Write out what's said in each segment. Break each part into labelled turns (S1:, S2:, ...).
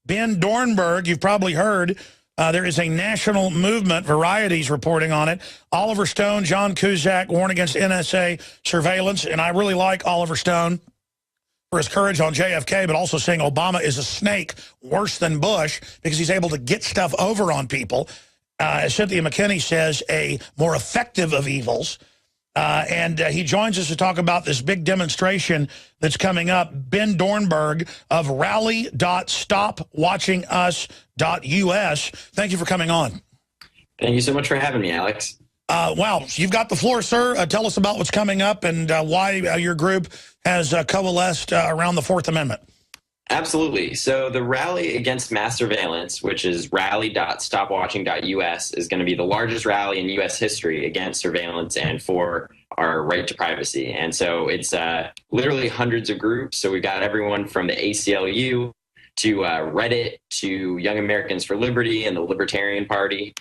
S1: Ben Doernberg, you've probably heard, there is a national movement, Variety's reporting on it. Oliver Stone, John Cusack warn against NSA surveillance, and I really like Oliver Stone for his courage on JFK, but also saying Obama is a snake worse than Bush because he's able to get stuff over on people. As Cynthia McKinney says, a more effective of evils. And he joins us to talk about this big demonstration that's coming up. Ben Doernberg of rally.stopwatchingus.us. Thank you for coming on.
S2: Thank you so much for having me, Alex.
S1: Wow, you've got the floor, sir. Tell us about what's coming up and why your group has coalesced around the Fourth Amendment.
S2: Absolutely. So the Rally Against Mass Surveillance, which is rally.stopwatching.us, is going to be the largest rally in U.S. history against surveillance and for our right to privacy. And so it's literally hundreds of groups. So we've got everyone from the ACLU to Reddit to Young Americans for Liberty and the Libertarian Party.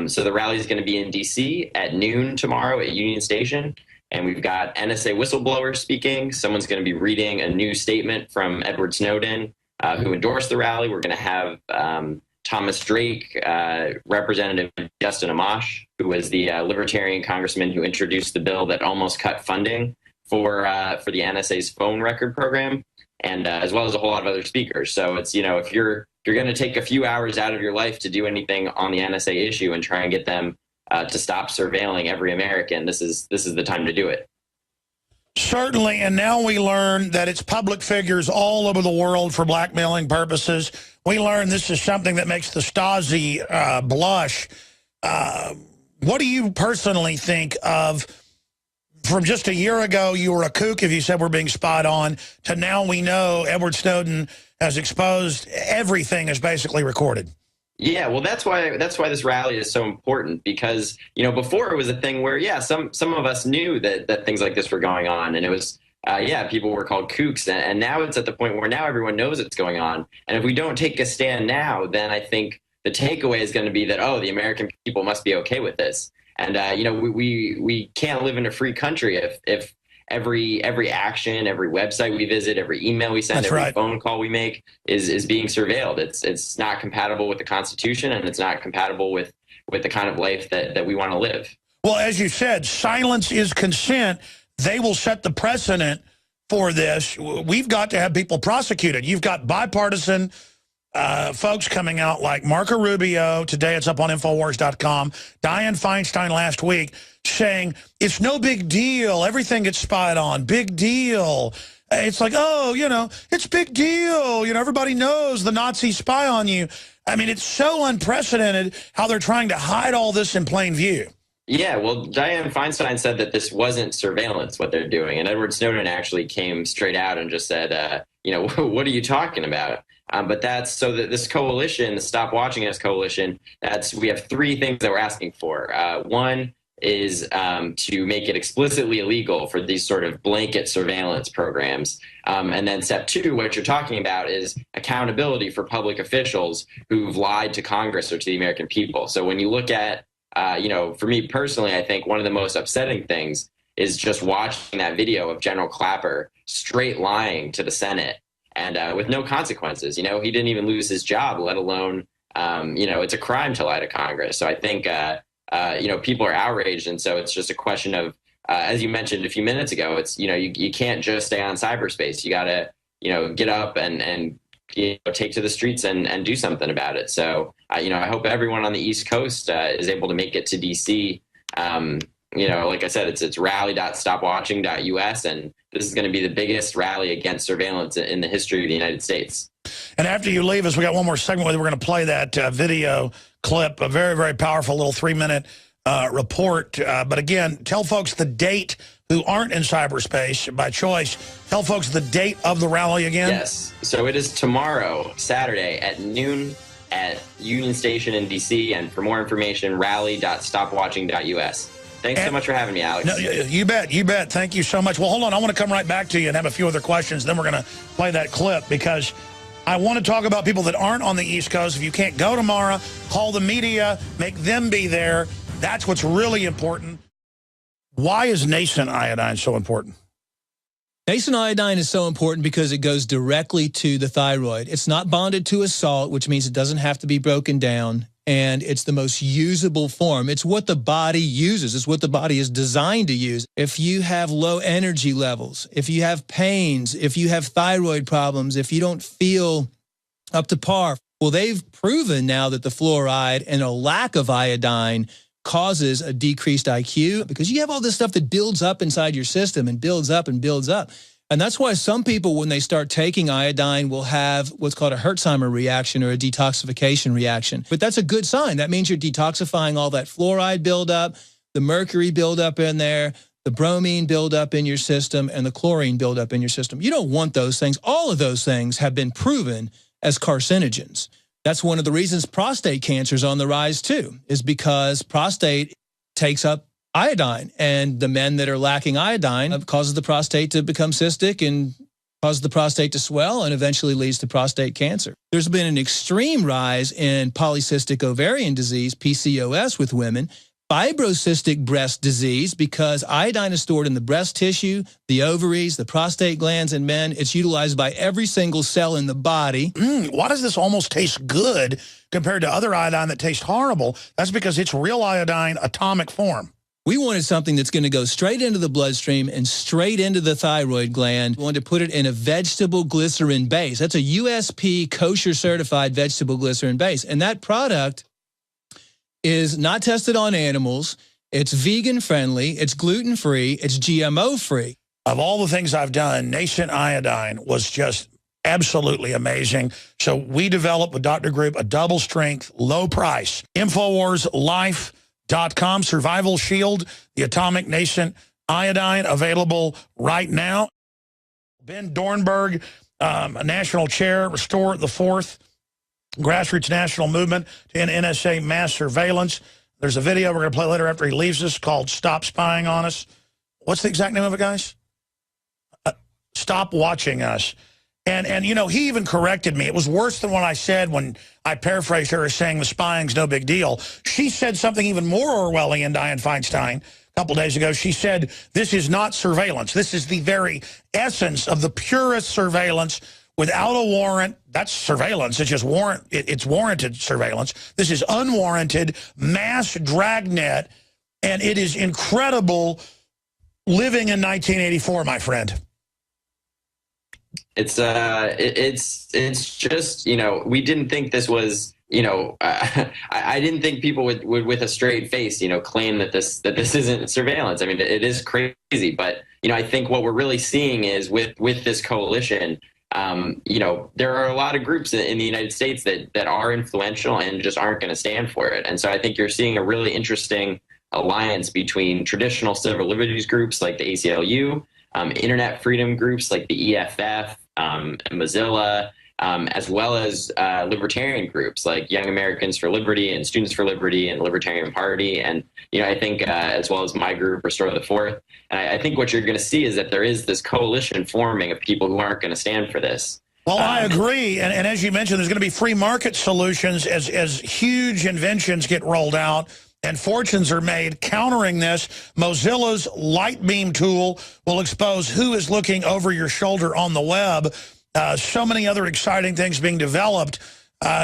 S2: So the rally is going to be in D.C. at noon tomorrow at Union Station. And we've got NSA whistleblowers speaking. Someone's going to be reading a new statement from Edward Snowden, who endorsed the rally. We're going to have Thomas Drake, Representative Justin Amash, who was the Libertarian congressman who introduced the bill that almost cut funding for the NSA's phone record program, and as well as a whole lot of other speakers. So it's, you know, if you're going to take a few hours out of your life to do anything on the NSA issue and try and get them to stop surveilling every American, this is the time to do it.
S1: Certainly, and now we learn that it's public figures all over the world for blackmailing purposes. We learn this is something that makes the Stasi blush. What do you personally think of, from just a year ago, you were a kook if you said we're being spied on, to now we know Edward Snowden has exposed everything is basically recorded?
S2: Yeah, well, that's why this rally is so important, because, you know, before it was a thing where, yeah, some of us knew that things like this were going on, and it was, people were called kooks, and now it's at the point where now everyone knows it's going on. And if we don't take a stand now, then I think the takeaway is going to be that, oh, the American people must be okay with this. And, you know, we can't live in a free country if every action, every website we visit, every email we send, every phone call we make is being surveilled. It's not compatible with the Constitution, and it's not compatible with the kind of life that we want to live. Well, as you said, silence is consent. They will set the precedent for this. We've got to have people prosecuted. You've got bipartisan folks coming out like Marco Rubio. Today it's up on Infowars.com. Dianne Feinstein last week saying it's no big deal. Everything gets spied on. Big deal. It's like, oh, you know, it's big deal. You know, everybody knows the Nazis spy on you. I mean, it's so unprecedented how they're trying to hide all this in plain view. Yeah, well, Dianne Feinstein said that this wasn't surveillance, what they're doing. And Edward Snowden actually came straight out and just said, you know, what are you talking about? But that's so that this coalition, the Stop Watching Us coalition, we have three things that we're asking for. One is to make it explicitly illegal for these sort of blanket surveillance programs. And then step two, what you're talking about, is accountability for public officials who've lied to Congress or to the American people. So when you look at, you know, for me personally, I think one of the most upsetting things is just watching that video of General Clapper straight lying to the Senate. And with no consequences. You know, he didn't even lose his job, let alone, you know, it's a crime to lie to Congress. So I think, you know, people are outraged. And so it's just a question of, as you mentioned a few minutes ago, it's, you know, you can't just stay on cyberspace. You got to, you know, get up and you know, take to the streets and do something about it. So, you know, I hope everyone on the East Coast is able to make it to D.C. You know, like I said, it's rally.stopwatching.us, and this is going to be the biggest rally against surveillance in the history of the United States. And after you leave us, we got one more segment where we're going to play that video clip, a very, very powerful little 3-minute report. But again, tell folks the date who aren't in cyberspace by choice. Tell folks the date of the rally again. Yes. So it is tomorrow, Saturday at noon at Union Station in D.C. And for more information, rally.stopwatching.us. Thanks so much for having me, Alex. No, you bet. You bet. Thank you so much. Well, hold on. I want to come right back to you and have a few other questions. Then we're going to play that clip, because I want to talk about people that aren't on the East Coast. If you can't go tomorrow, call the media, make them be there. That's what's really important. Why is nascent iodine so important?
S3: Nascent iodine is so important because it goes directly to the thyroid. It's not bonded to a salt, which means it doesn't have to be broken down, and it's the most usable form. It's what the body uses. It's what the body is designed to use. If you have low energy levels, if you have pains, if you have thyroid problems, if you don't feel up to par, well, they've proven now that the fluoride and a lack of iodine causes a decreased IQ because you have all this stuff that builds up inside your system and builds up and builds up. And that's why some people, when they start taking iodine, will have what's called a Herxheimer reaction or a detoxification reaction. But that's a good sign. That means you're detoxifying all that fluoride buildup, the mercury buildup in there, the bromine buildup in your system, and the chlorine buildup in your system. You don't want those things. All of those things have been proven as carcinogens. That's one of the reasons prostate cancer is on the rise too, is because prostate takes up iodine, and the men that are lacking iodine causes the prostate to become cystic and causes the prostate to swell and eventually leads to prostate cancer. There's been an extreme rise in polycystic ovarian disease, PCOS, with women, fibrocystic breast disease, because iodine is stored in the breast tissue, the ovaries, the prostate glands in men. It's utilized by every single cell in the body.
S1: Why does this almost taste good compared to other iodine that tastes horrible? That's because it's real iodine atomic form.
S3: We wanted something that's going to go straight into the bloodstream and straight into the thyroid gland. We wanted to put it in a vegetable glycerin base. That's a USP kosher certified vegetable glycerin base. And that product is not tested on animals. It's vegan friendly. It's gluten free. It's GMO free.
S1: Of all the things I've done, Nascent iodine was just absolutely amazing. So we developed with Dr. Group a double strength, low price, InfoWarsLife.com Survival Shield, the atomic Nascent iodine, available right now. Ben Doernberg, a national chair, Restore the Fourth Grassroots National Movement to End NSA Mass Surveillance. There's a video we're going to play later after he leaves us called Stop Spying on Us. What's the exact name of it, guys? Stop Watching Us. And you know, he even corrected me. It was worse than what I said when I paraphrased her as saying the spying's no big deal. She said something even more Orwellian, Dianne Feinstein, a couple days ago. She said, this is not surveillance. This is the very essence of the purest surveillance without a warrant. That's surveillance. It's just it's warranted surveillance. This is unwarranted mass dragnet, and it is incredible living in 1984, my friend.
S2: It's just, you know, we didn't think this was, you know, I didn't think people would with a straight face, you know, claim that this isn't surveillance. I mean, it is crazy, but you know, I think what we're really seeing is with this coalition. You know, there are a lot of groups in the United States that are influential and just aren't going to stand for it. And so I think you're seeing a really interesting alliance between traditional civil liberties groups like the ACLU, internet freedom groups like the EFF, Mozilla, as well as libertarian groups like Young Americans for Liberty and Students for Liberty and Libertarian Party. And, you know, I think as well as my group, Restore the Fourth. And I think what you're going to see is that there is this coalition forming of people who aren't going to stand for this.
S1: Well, I agree. And as you mentioned, there's going to be free market solutions as huge inventions get rolled out and fortunes are made countering this. Mozilla's Light Beam tool will expose who is looking over your shoulder on the web. So many other exciting things being developed.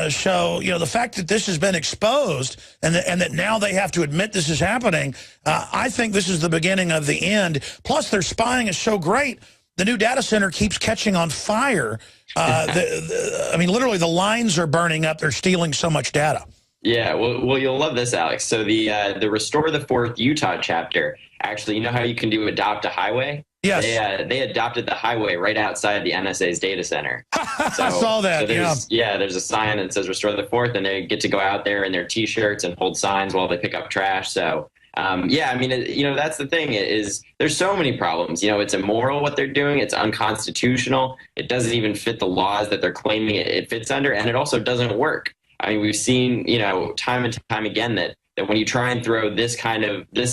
S1: So, you know, the fact that this has been exposed and that now they have to admit this is happening, I think this is the beginning of the end. Plus, their spying is so great. The new data center keeps catching on fire. I mean, literally, the lines are burning up. They're stealing so much data.
S2: Yeah, well, you'll love this, Alex. So the Restore the Fourth Utah chapter, actually, you know how you can do adopt a highway?
S1: Yes.
S2: They adopted the highway right outside the NSA's data center. So,
S1: I saw that,
S2: there's a sign that says Restore the Fourth, and they get to go out there in their T-shirts and hold signs while they pick up trash. So, yeah, I mean, you know, that's the thing is there's so many problems. You know, it's immoral what they're doing. It's unconstitutional. It doesn't even fit the laws that they're claiming it fits under, and it also doesn't work. I mean, we've seen, you know, time and time again that when you try and throw this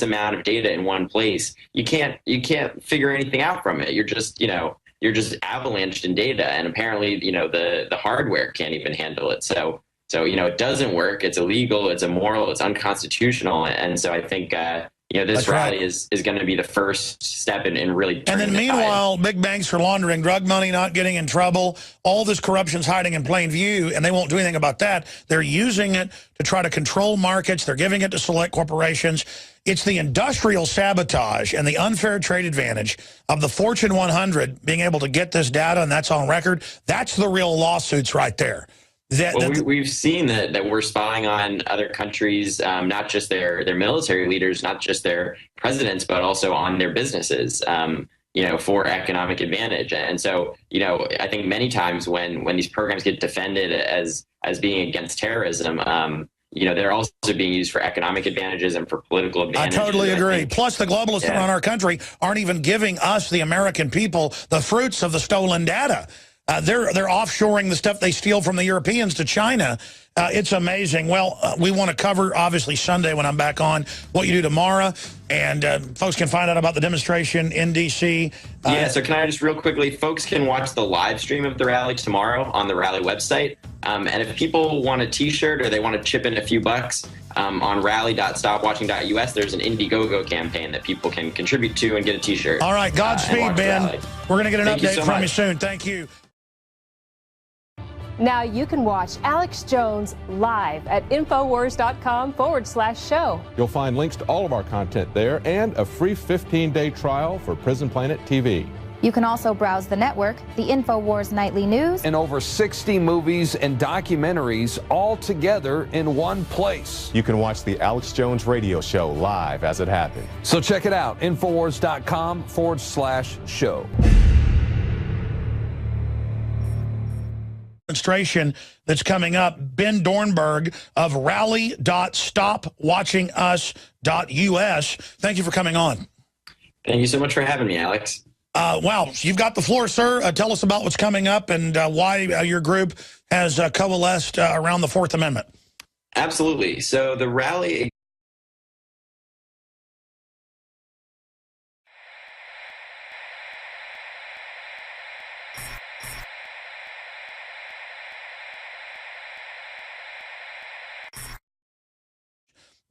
S2: amount of data in one place, you can't figure anything out from it. You're just avalanched in data, and apparently, you know, the hardware can't even handle it. So you know, it doesn't work. It's illegal. It's immoral. It's unconstitutional. And so I think this
S1: That's
S2: rally
S1: right.
S2: is going to be the first step in really
S1: And
S2: turning
S1: then
S2: the
S1: meanwhile, big banks are laundering drug money, not getting in trouble. All this corruption's hiding in plain view, and they won't do anything about that. They're using it to try to control markets. They're giving it to select corporations. It's the industrial sabotage and the unfair trade advantage of the Fortune 100 being able to get this data, and that's on record. That's the real lawsuits right there.
S2: We've seen that we're spying on other countries, not just their military leaders, not just their presidents, but also on their businesses, for economic advantage. And so, I think many times when these programs get defended as being against terrorism, they're also being used for economic advantages and for political advantages.
S1: I totally agree. Plus, the globalists that run our country aren't even giving us, the American people, the fruits of the stolen data. They're offshoring the stuff they steal from the Europeans to China. It's amazing. Well, we want to cover, obviously, Sunday when I'm back on, what you do tomorrow. And folks can find out about the demonstration in D.C.
S2: So can I just real quickly, folks can watch the live stream of the rally tomorrow on the rally website. And if people want a T-shirt or they want to chip in a few bucks, on rally.stopwatching.us, there's an Indiegogo campaign that people can contribute to and get a T-shirt.
S1: All right, Godspeed, Ben. We're going to get an update from you soon. Thank you.
S4: Now you can watch Alex Jones live at Infowars.com/show.
S5: You'll find links to all of our content there and a free 15-day trial for Prison Planet TV.
S6: You can also browse the network, the Infowars Nightly News,
S7: and over 60 movies and documentaries all together in one place.
S5: You can watch the Alex Jones radio show live as it happened.
S7: So check it out, Infowars.com/show.
S1: Demonstration that's coming up. Ben Doernberg of rally.stopwatchingus.us. Thank you for coming on.
S2: Thank you so much for having me, Alex.
S1: Wow, you've got the floor, sir. Tell us about what's coming up and why your group has coalesced around the Fourth Amendment.
S2: Absolutely. So the rally...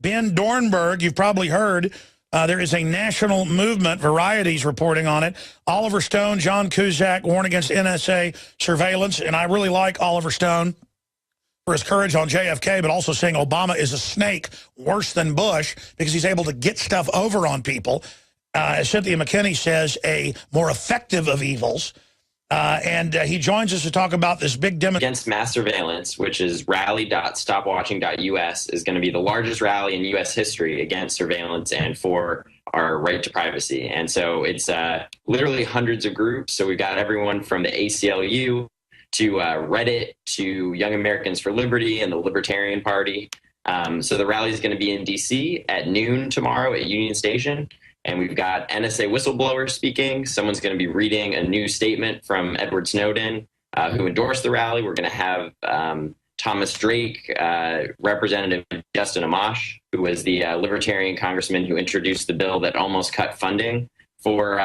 S1: Ben Doernberg, you've probably heard, there is a national movement, Variety's reporting on it. Oliver Stone, John Cusack warn against NSA surveillance, and I really like Oliver Stone for his courage on JFK, but also saying Obama is a snake worse than Bush because he's able to get stuff over on people. As Cynthia McKinney says, a more effective of evils. And he joins us to talk about this big demonstration
S2: against mass surveillance, which is rally.stopwatching.us, is going to be the largest rally in U.S. history against surveillance and for our right to privacy. And so it's literally hundreds of groups. So we've got everyone from the ACLU to Reddit to Young Americans for Liberty and the Libertarian Party. So the rally is going to be in D.C. at noon tomorrow at Union Station. And we've got NSA whistleblowers speaking. Someone's going to be reading a new statement from Edward Snowden, who endorsed the rally. We're going to have Thomas Drake, Representative Justin Amash, who was the Libertarian congressman who introduced the bill that almost cut funding for